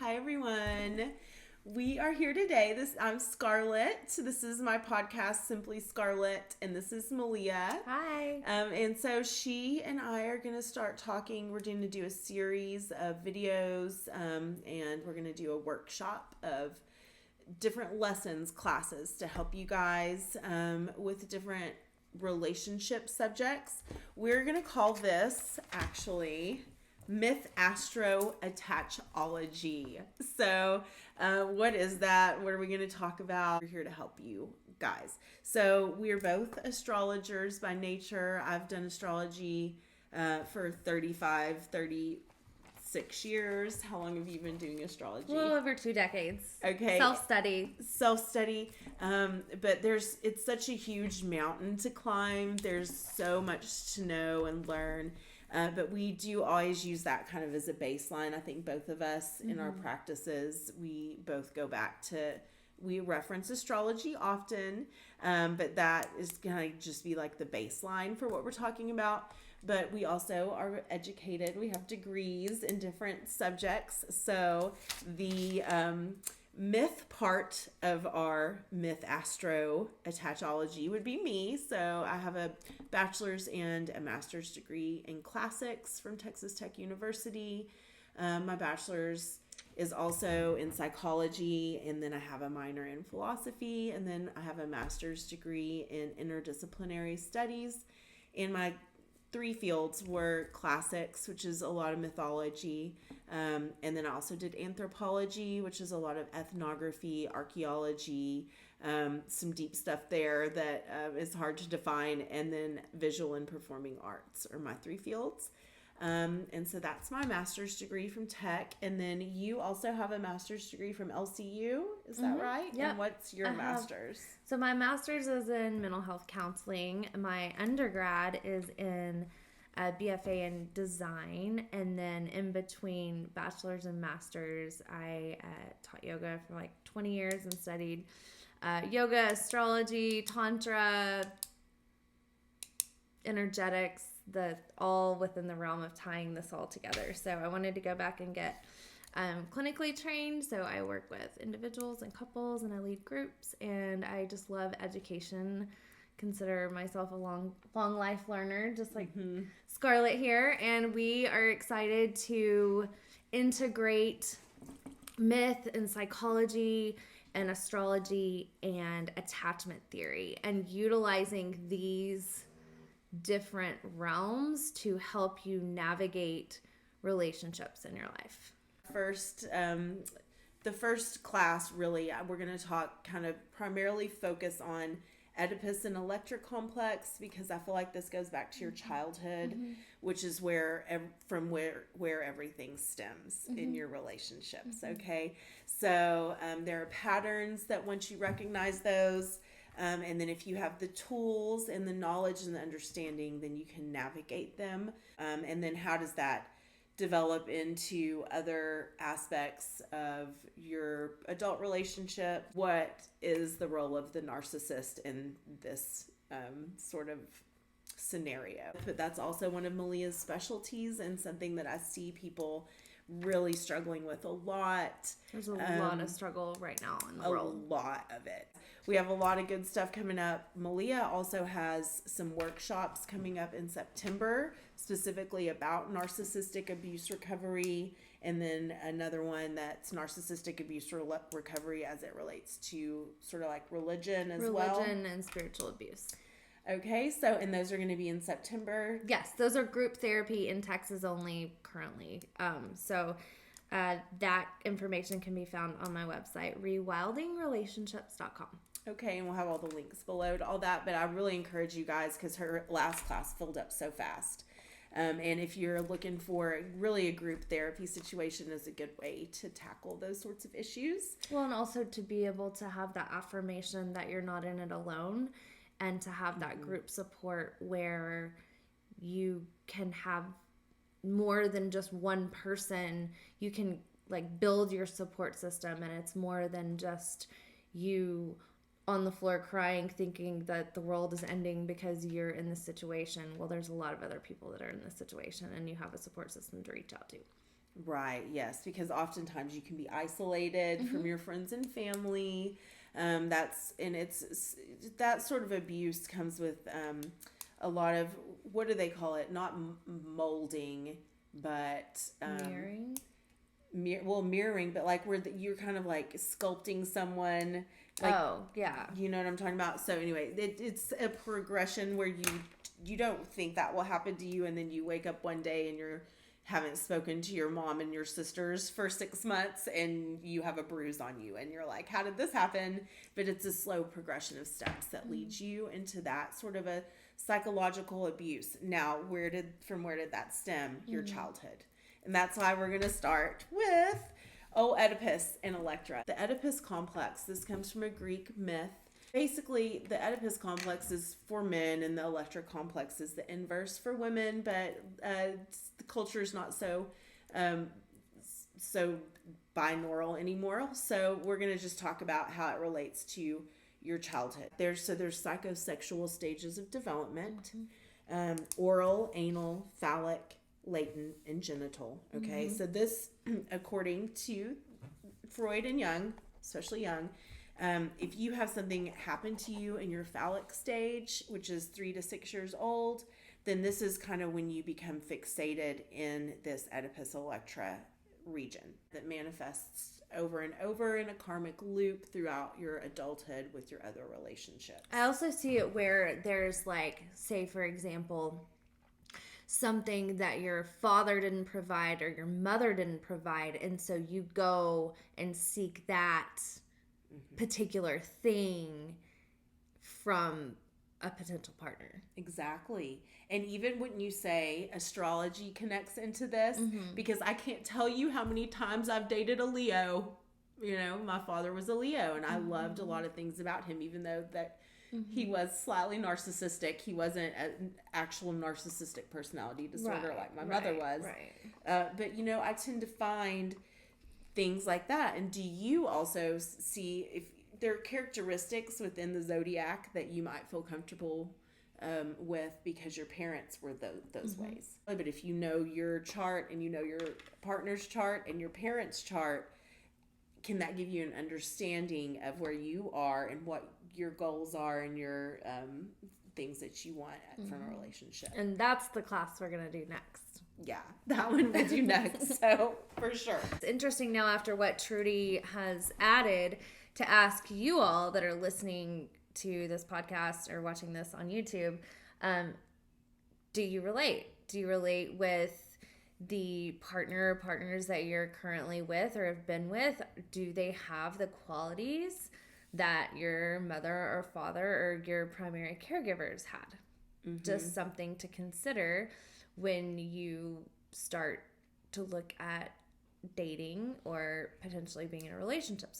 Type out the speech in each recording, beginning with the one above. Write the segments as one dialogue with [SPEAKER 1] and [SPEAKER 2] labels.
[SPEAKER 1] Hi, everyone. We are here today. I'm Scarlett. This is my podcast, Simply Scarlett, and this is Malia.
[SPEAKER 2] Hi.
[SPEAKER 1] And so she and I are going to start talking. We're going to do a series of videos, and we're going to do a workshop of different lessons, classes to help you guys with different relationship subjects. We're going to call this actually MythAstroAttachology. So, what is that? What are we going to talk about? We're here to help you guys. So, we're both astrologers by nature. I've done astrology for 36 years. How long have you been doing astrology?
[SPEAKER 2] A little over 2 decades.
[SPEAKER 1] Okay.
[SPEAKER 2] Self-study.
[SPEAKER 1] But it's such a huge mountain to climb. There's so much to know and learn. But we do always use that kind of as a baseline. I think both of us in our practices, we both go back to, we reference astrology often, but that is going to just be like the baseline for what we're talking about. But we also are educated. We have degrees in different subjects. So the myth part of our MythAstroAttachology would be me. So I have a bachelor's and a master's degree in classics from Texas Tech University. My bachelor's is also in psychology, and then I have a minor in philosophy, and then I have a master's degree in interdisciplinary studies. And my 3 fields were classics, which is a lot of mythology, and then I also did anthropology, which is a lot of ethnography, archaeology, some deep stuff there that is hard to define, and then visual and performing arts are my 3 fields. And so that's my master's degree from Tech, and then you also have a master's degree from LCU, is that right?
[SPEAKER 2] Yep.
[SPEAKER 1] And what's your master's?
[SPEAKER 2] So my master's is in mental health counseling. My undergrad is in BFA in design, and then in between bachelor's and master's, I taught yoga for like 20 years and studied yoga, astrology, tantra, energetics, all within the realm of tying this all together. So I wanted to go back and get clinically trained. So I work with individuals and couples, and I lead groups, and I just love education. Consider myself a long life learner, just like Scarlett here. And we are excited to integrate myth and psychology and astrology and attachment theory, and utilizing these different realms to help you navigate relationships in your life.
[SPEAKER 1] The first class, really, we're going to talk kind of primarily focus on Oedipus and Electra complex, because I feel like this goes back to your childhood, which is where everything stems in your relationships. Okay, so there are patterns that once you recognize those, and then if you have the tools and the knowledge and the understanding, then you can navigate them. And then how does that develop into other aspects of your adult relationship? What is the role of the narcissist in this sort of scenario? But that's also one of Malia's specialties, and something that I see people really struggling with a lot.
[SPEAKER 2] There's a lot of struggle right now in the world.
[SPEAKER 1] A lot of it. We have a lot of good stuff coming up. Malia also has some workshops coming up in September, specifically about narcissistic abuse recovery, and then another one that's narcissistic abuse recovery as it relates to sort of like religion as well.
[SPEAKER 2] Religion and spiritual abuse.
[SPEAKER 1] Okay, so, and those are going to be in September?
[SPEAKER 2] Yes, those are group therapy in Texas only currently. That information can be found on my website, rewildingrelationships.com.
[SPEAKER 1] Okay, and we'll have all the links below to all that, but I really encourage you guys, because her last class filled up so fast. And if you're looking for really a group therapy situation, is a good way to tackle those sorts of issues.
[SPEAKER 2] Well, and also to be able to have that affirmation that you're not in it alone, and to have that group support where you can have more than just one person. You can like build your support system, and it's more than just you on the floor crying, thinking that the world is ending because you're in this situation. Well, there's a lot of other people that are in this situation, and you have a support system to reach out to.
[SPEAKER 1] Right, yes, because oftentimes you can be isolated from your friends and family. That sort of abuse comes with a lot of, what do they call it? Not molding, but
[SPEAKER 2] Mirroring.
[SPEAKER 1] Mirroring, but like where you're kind of like sculpting someone. Like,
[SPEAKER 2] oh, yeah.
[SPEAKER 1] You know what I'm talking about? So anyway, it's a progression where you don't think that will happen to you, and then you wake up one day and you haven't spoken to your mom and your sisters for 6 months, and you have a bruise on you, and you're like, how did this happen? But it's a slow progression of steps that leads you into that sort of a psychological abuse. Now, from where did that stem? Your childhood. And that's why we're going to start with Oedipus and Electra. The Oedipus complex, this comes from a Greek myth. Basically, the Oedipus complex is for men, and the Electra complex is the inverse for women, but the culture is not so binaural anymore. So we're going to just talk about how it relates to your childhood. There's psychosexual stages of development, oral, anal, phallic, latent, and genital. Okay, so this, according to Freud and Jung, especially Jung, if you have something happen to you in your phallic stage, which is 3 to 6 years old, then this is kind of when you become fixated in this Oedipus Electra region that manifests over and over in a karmic loop throughout your adulthood with your other relationships.
[SPEAKER 2] I also see it where there's like, say for example, something that your father didn't provide or your mother didn't provide, and so you go and seek that particular thing from a potential partner.
[SPEAKER 1] Exactly. And even when you say astrology connects into this, because I can't tell you how many times I've dated a Leo. You know, my father was a Leo, and I loved a lot of things about him, even though that he was slightly narcissistic. He wasn't an actual narcissistic personality disorder like my mother was.
[SPEAKER 2] Right.
[SPEAKER 1] But, you know, I tend to find things like that. And do you also see if there are characteristics within the zodiac that you might feel comfortable with because your parents were those ways? But if you know your chart and you know your partner's chart and your parents' chart, can that give you an understanding of where you are and what your goals are and your things that you want from a relationship?
[SPEAKER 2] And that's the class we're going to do next.
[SPEAKER 1] Yeah, that one we'll do next. So, for sure.
[SPEAKER 2] It's interesting now, after what Trudy has added, to ask you all that are listening to this podcast or watching this on YouTube, do you relate? Do you relate with the partners that you're currently with or have been with? Do they have the qualities that your mother or father or your primary caregivers had? Just something to consider when you start to look at dating or potentially being in a relationship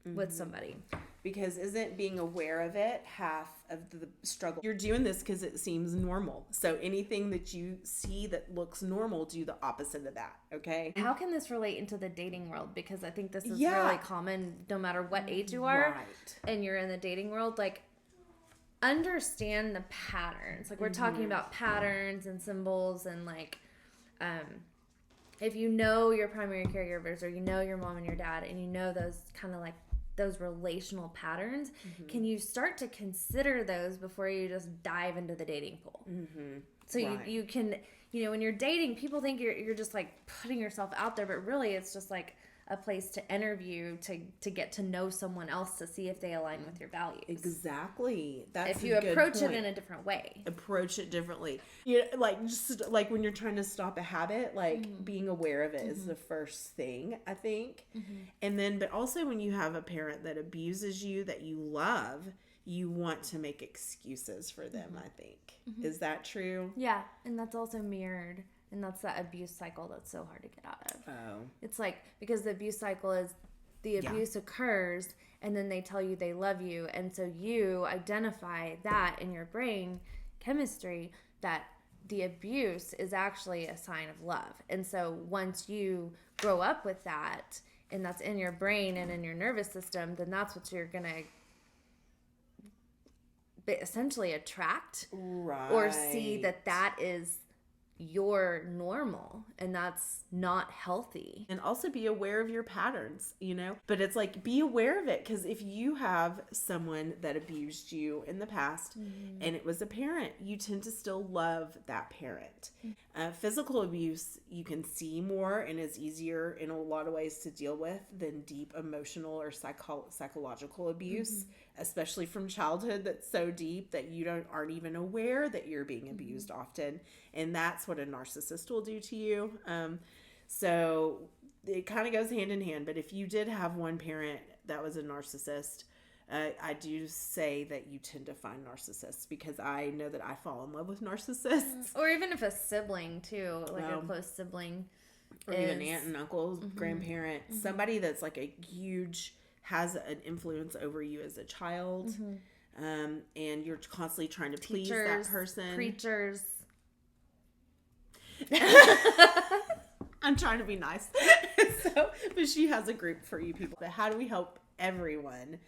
[SPEAKER 2] with somebody.
[SPEAKER 1] Because isn't being aware of it half of the struggle? You're doing this because it seems normal. So anything that you see that looks normal, do the opposite of that, okay?
[SPEAKER 2] How can this relate into the dating world? Because I think this is really common no matter what age you are and you're in the dating world. Like, understand the patterns. Like, we're talking about patterns and symbols, and like if you know your primary caregivers or you know your mom and your dad and you know those kind of like those relational patterns, can you start to consider those before you just dive into the dating pool? So you can, you know, when you're dating, people think you're just like putting yourself out there, but really it's just like a place to interview, to get to know someone else, to see if they align with your values.
[SPEAKER 1] Exactly. That's
[SPEAKER 2] if you approach it in a different way.
[SPEAKER 1] Approach it differently. You know, like, just like when you're trying to stop a habit, like being aware of it is the first thing, I think. And then, but also when you have a parent that abuses you, that you love, you want to make excuses for them, I think. Is that true?
[SPEAKER 2] Yeah. And that's also mirrored. And that's that abuse cycle that's so hard to get out of. Oh. It's like, because the abuse cycle is the abuse occurs and then they tell you they love you. And so you identify that in your brain chemistry that the abuse is actually a sign of love. And so once you grow up with that and that's in your brain and in your nervous system, then that's what you're going to essentially attract or see that is you're normal, and that's not healthy.
[SPEAKER 1] And also be aware of your patterns, but it's like, be aware of it. Because if you have someone that abused you in the past and it was a parent, you tend to still love that parent. Physical abuse, you can see more and is easier in a lot of ways to deal with than deep emotional or psychological abuse, especially from childhood, that's so deep that you aren't even aware that you're being abused often. And that's what a narcissist will do to you. So it kind of goes hand in hand. But if you did have one parent that was a narcissist, I do say that you tend to find narcissists, because I know that I fall in love with narcissists.
[SPEAKER 2] Or even if a sibling too, like a close sibling.
[SPEAKER 1] Or even aunt and uncle, grandparent, somebody that's like has an influence over you as a child. And you're constantly trying to please that person.
[SPEAKER 2] Preachers.
[SPEAKER 1] I'm trying to be nice. But she has a group for you people. But how do we help everyone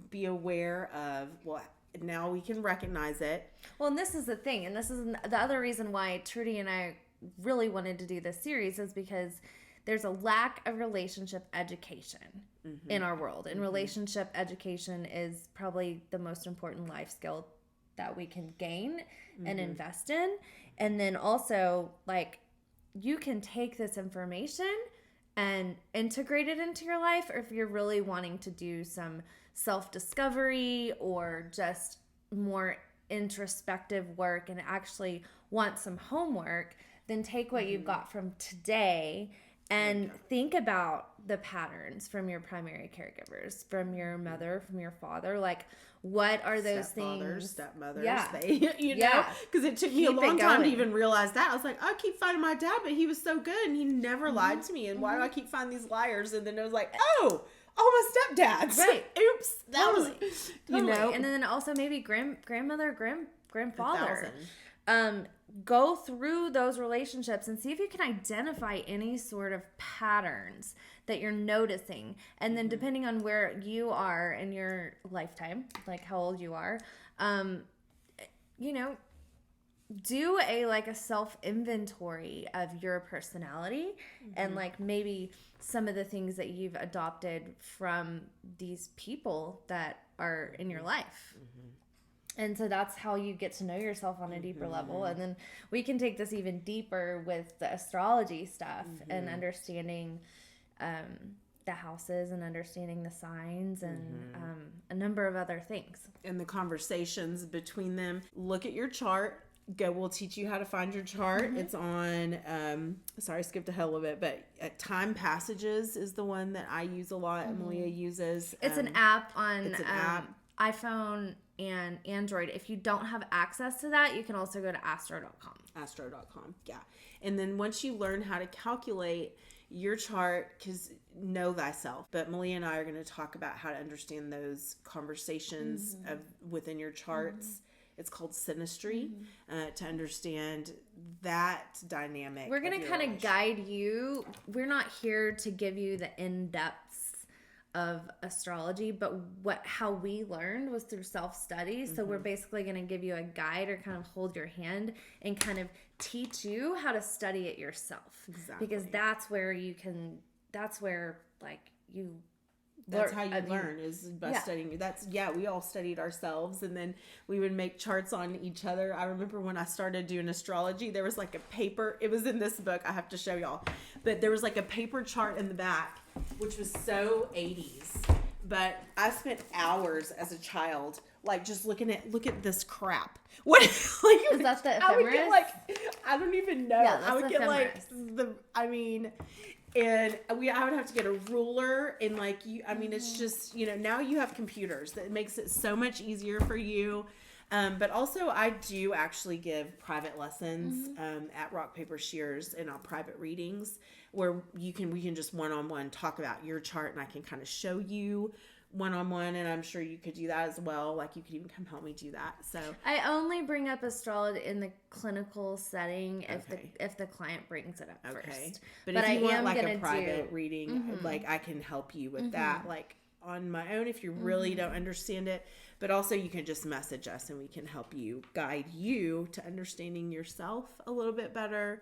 [SPEAKER 1] be aware of, well, now we can recognize it.
[SPEAKER 2] Well, and this is the thing, and this is the other reason why Trudy and I really wanted to do this series, is because there's a lack of relationship education in our world. And relationship education is probably the most important life skill that we can gain and invest in. And then also, like, you can take this information and integrate it into your life, or if you're really wanting to do some self-discovery or just more introspective work and actually want some homework, then take what you've got from today and think about the patterns from your primary caregivers, from your mother, from your father. Like, what are those things?
[SPEAKER 1] Stepmothers,
[SPEAKER 2] Yeah.
[SPEAKER 1] Because it took me a
[SPEAKER 2] Keep
[SPEAKER 1] long
[SPEAKER 2] it
[SPEAKER 1] time to
[SPEAKER 2] going.
[SPEAKER 1] even realize that. I was like, I keep finding my dad, but he was so good and he never lied to me. And why do I keep finding these liars? And then I was like, oh, my stepdads.
[SPEAKER 2] Right.
[SPEAKER 1] Oops. That was,
[SPEAKER 2] Totally. And then also maybe grandmother, grandfather. Go through those relationships and see if you can identify any sort of patterns that you're noticing. And then depending on where you are in your lifetime, like how old you are, do a self inventory of your personality and like maybe some of the things that you've adopted from these people that are in your life. And so that's how you get to know yourself on a deeper level. And then we can take this even deeper with the astrology stuff and understanding the houses and understanding the signs and a number of other things.
[SPEAKER 1] And the conversations between them. Look at your chart. We'll teach you how to find your chart. It's on, sorry, I skipped ahead a little bit, but Time Passages is the one that I use a lot. Malia uses.
[SPEAKER 2] It's an app on
[SPEAKER 1] It's an app.
[SPEAKER 2] iPhone and Android. If you don't have access to that, you can also go to astro.com.
[SPEAKER 1] Astro.com, yeah. And then once you learn how to calculate your chart, because know thyself. But Malia and I are going to talk about how to understand those conversations within your charts. It's called synastry, to understand that dynamic.
[SPEAKER 2] We're going to kind of guide you. We're not here to give you the in-depths of astrology, but how we learned was through self-study. So we're basically going to give you a guide or kind of hold your hand and kind of teach you how to study it yourself.
[SPEAKER 1] Exactly.
[SPEAKER 2] Because that's where you
[SPEAKER 1] That's how you learn, is by studying. We all studied ourselves, and then we would make charts on each other. I remember when I started doing astrology, there was like a paper. It was in this book. I have to show y'all. But there was like a paper chart in the back, which was so 80s. But I spent hours as a child, like just look at this crap. What
[SPEAKER 2] Is that the ephemeris?
[SPEAKER 1] I would get I don't even know.
[SPEAKER 2] Yeah, that's
[SPEAKER 1] I would get
[SPEAKER 2] ephemeris.
[SPEAKER 1] and I would have to get a ruler and it's just, now you have computers that makes it so much easier for you. But also I do actually give private lessons at Rock Paper Shears in our private readings where we can just one-on-one talk about your chart, and I can kind of show you one-on-one, and I'm sure you could do that as well. Like, you could even come help me do that. So
[SPEAKER 2] I only bring up astrology in the clinical setting if the client brings it up first.
[SPEAKER 1] But if you want like a private reading, like I can help you with that, like on my own if you really don't understand it. But also you can just message us and we can help you, guide you to understanding yourself a little bit better,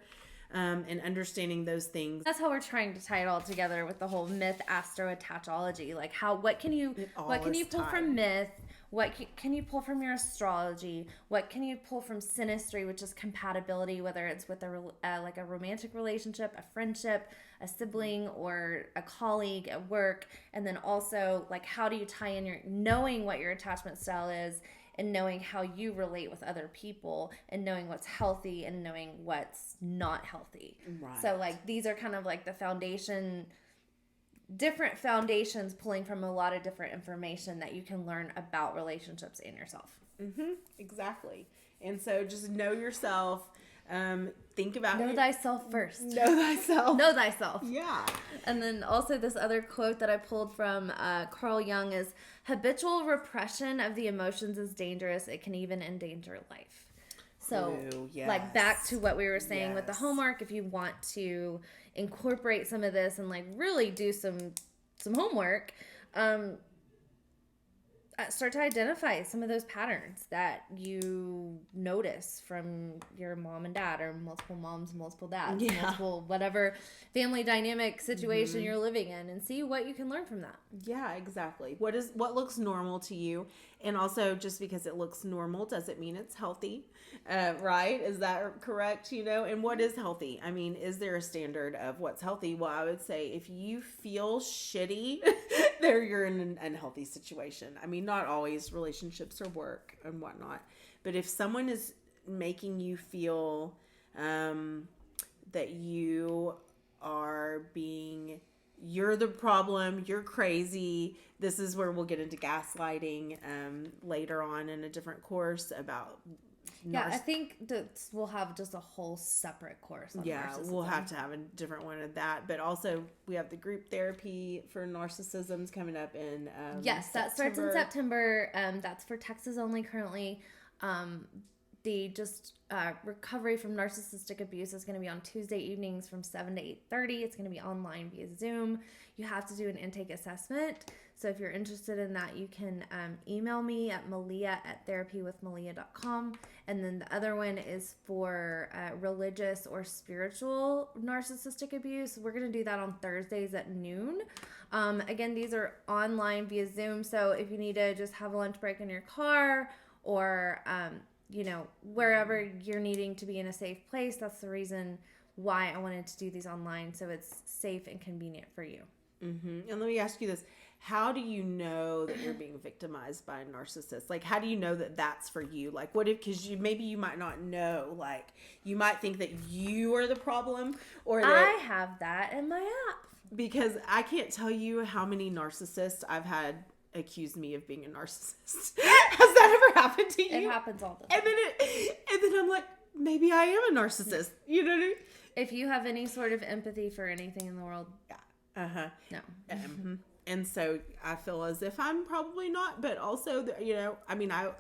[SPEAKER 1] and understanding those things.
[SPEAKER 2] That's how we're trying to tie it all together with the whole MythAstroAttachology. Like what can you pull from myth? What can you pull from your astrology? What can you pull from synastry, which is compatibility, whether it's with like a romantic relationship, a friendship, a sibling, or a colleague at work? And then also, like, how do you tie in your knowing what your attachment style is, and knowing how you relate with other people, and knowing what's healthy and knowing what's not healthy.
[SPEAKER 1] Right.
[SPEAKER 2] So, like, these are kind of like the foundation. Different foundations pulling from a lot of different information that you can learn about relationships and yourself.
[SPEAKER 1] Exactly. And so just know yourself. Think about
[SPEAKER 2] Know thyself first.
[SPEAKER 1] Know thyself.
[SPEAKER 2] Know thyself.
[SPEAKER 1] Yeah.
[SPEAKER 2] And then also this other quote that I pulled from Carl Jung is, habitual repression of the emotions is dangerous. It can even endanger life. So, like, back to what we were saying with the homework, if you want to incorporate some of this and, like, really do some homework, start to identify some of those patterns that you notice from your mom and dad, or multiple moms, multiple dads, multiple whatever family dynamic situation you're living in, and see what you can learn from that. Yeah,
[SPEAKER 1] exactly. What looks normal to you, and also just because it looks normal doesn't mean it's healthy, right? Is that correct? And what is healthy? I mean, is there a standard of what's healthy? Well, I would say if you feel shitty, there you're in an unhealthy situation. I mean, not always relationships or work and whatnot, but if someone is making you feel that you're the problem, you're crazy. This is where we'll get into gaslighting later on in a different course about
[SPEAKER 2] I think that we'll have just a whole separate course on narcissism.
[SPEAKER 1] We'll have to have a different one of that. But also, we have the group therapy for narcissisms coming up in
[SPEAKER 2] that starts in September. That's for Texas only currently. Recovery from narcissistic abuse is going to be on Tuesday evenings from 7 to 8:30. It's going to be online via Zoom. You have to do an intake assessment. So if you're interested in that, you can email me at malia@therapywithmalia.com. And then the other one is for religious or spiritual narcissistic abuse. We're going to do that on Thursdays at noon. Again, these are online via Zoom. So if you need to just have a lunch break in your car, or wherever you're needing to be in a safe place, that's the reason why I wanted to do these online, so it's safe and convenient for you.
[SPEAKER 1] And let me ask you this. How do you know that you're being victimized by a narcissist? Like, how do you know that that's for you? Like, what if, because maybe you might not know, like, you might think that you are the problem, or that
[SPEAKER 2] I have that in my app.
[SPEAKER 1] Because I can't tell you how many narcissists I've had accuse me of being a narcissist. Has that ever happened to you?
[SPEAKER 2] It happens all the time.
[SPEAKER 1] And then I'm like, maybe I am a narcissist. You know what I mean?
[SPEAKER 2] If you have any sort of empathy for anything in the world, no.
[SPEAKER 1] And so I feel as if I'm probably not, but also, I mean, I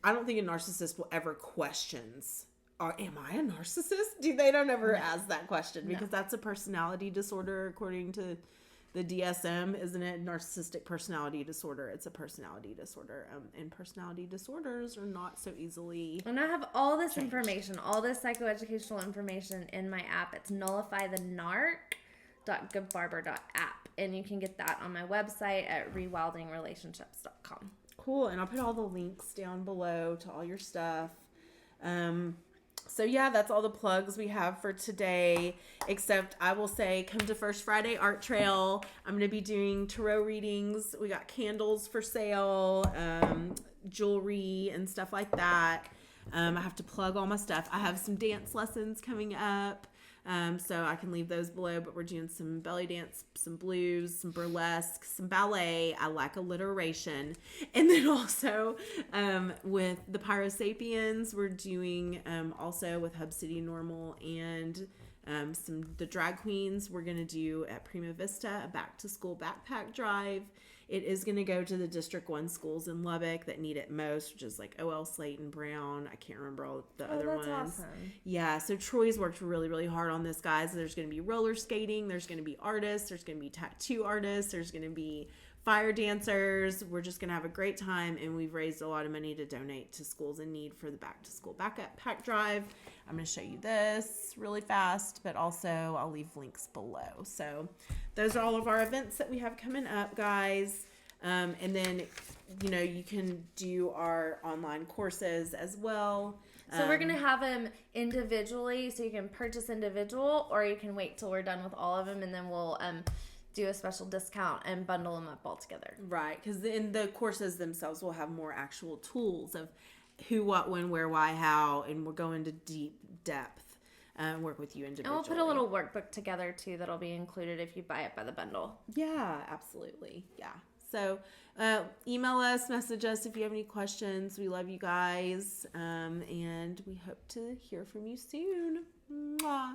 [SPEAKER 1] don't think a narcissist will ever questions, am I a narcissist? They don't ever ask that question, because that's a personality disorder according to the DSM, isn't it? Narcissistic personality disorder. It's a personality disorder. And personality disorders are not so easily
[SPEAKER 2] And I have all this information, all this psychoeducational information in my app. It's nullifythenarc.goodbarber.app. And you can get that on my website at rewildingrelationships.com.
[SPEAKER 1] Cool. And I'll put all the links down below to all your stuff. So that's all the plugs we have for today, except I will say, come to First Friday Art Trail. I'm going to be doing tarot readings. We got candles for sale, jewelry and stuff like that. I have to plug all my stuff. I have some dance lessons coming up. So I can leave those below, but we're doing some belly dance, some blues, some burlesque, some ballet. I like alliteration. And then also, with the Pyro Sapiens, we're doing, also with Hub City Normal and, the drag queens, we're going to do at Prima Vista, a back to school backpack drive. It is going to go to the District 1 schools in Lubbock that need it most, which is like OL, Slayton, Brown. I can't remember all the other ones.
[SPEAKER 2] Awesome.
[SPEAKER 1] Yeah, so Troy's worked really, really hard on this, guys. There's going to be roller skating. There's going to be artists. There's going to be tattoo artists. There's going to be fire dancers. We're just going to have a great time, and we've raised a lot of money to donate to schools in need for the back to school backpack drive. I'm going to show you this really fast, but also I'll leave links below. So those are all of our events that we have coming up, guys. And then, you can do our online courses as well.
[SPEAKER 2] So we're going to have them individually, so you can purchase individual, or you can wait till we're done with all of them, and then we'll do a special discount and bundle them up all together.
[SPEAKER 1] Right, because in the courses themselves, we'll have more actual tools of who, what, when, where, why, how, and we'll go into deep depth and work with you individually.
[SPEAKER 2] And we'll put a little workbook together, too, that'll be included if you buy it by the bundle.
[SPEAKER 1] Yeah, absolutely. Yeah. So email us, message us if you have any questions. We love you guys, and we hope to hear from you soon. Mwah.